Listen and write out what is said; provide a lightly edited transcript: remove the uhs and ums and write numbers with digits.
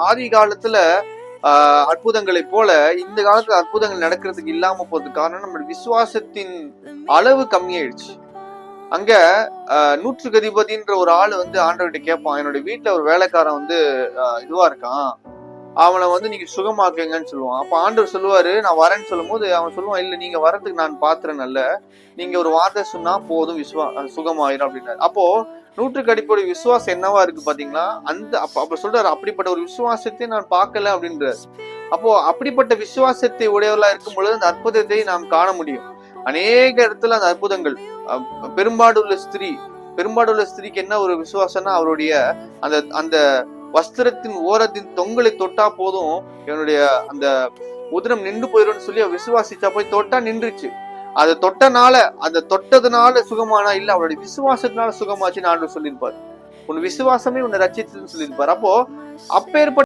ஆதி காலத்துல அற்புதங்களை போல இந்த காலத்துல அற்புதங்கள் நடக்கிறதுக்கு இல்லாம போறதுக்கு காரணம் நம்மளுடைய விசுவாசத்தின் அளவு கம்மியாயிடுச்சு. அங்க நூற்றுக்கு அதிபதின்ற ஒரு ஆள் வந்து ஆண்டவர்கிட்ட கேட்பான், என்னோட வீட்டுல ஒரு வேலைக்காரன் வந்து இதுவா இருக்கான், அவனை வந்து நீங்க சுகமாக்குங்கன்னு சொல்லுவான். அப்ப ஆண்டவர் சொல்லுவாரு நான் வரேன்னு சொல்லும் போது அவன் சொல்லுவான், இல்ல நீங்க வரதுக்கு நான் பாத்திரம் அல்ல, நீங்க ஒரு வார்த்தை சொன்னா போதும் சுகமாயிரும் அப்படின்னாரு. அப்போ நூற்றுக்கு அடிப்படை விசுவாசம் என்னவா இருக்கு பாத்தீங்களா? அப்ப சொல்றாரு, அப்படிப்பட்ட ஒரு விசுவாசத்தை நான் பார்க்கல அப்படின்றாரு. அப்போ அப்படிப்பட்ட விசுவாசத்தை உடையவர்களா இருக்கும் பொழுது அந்த அற்புதத்தை நாம் காண முடியும். அநேக இடத்துல அந்த அற்புதங்கள் பெரும்பாடுள்ள ஸ்திரீக்கு என்ன ஒரு விசுவாசம்னா, அவருடைய அந்த அந்த வஸ்திரத்தின் ஓரத்தின் தொங்கலை தொட்டா போதும் என்னுடைய அந்த உதிரம் நின்று போயிடும்னு சொல்லி விசுவாசிச்சா போய் தொட்டா நின்றுச்சு. அதை தொட்டதுனால சுகமானா இல்ல, அவருடைய விசுவாசத்தினால சுகமாச்சுன்னு ஆண்டவர் சொல்லியிருப்பாரு. உன் விசுவாசமே உன்னை ரட்சித்துன்னு சொல்லியிருப்பாரு. அப்போ அப்பேற்பட்ட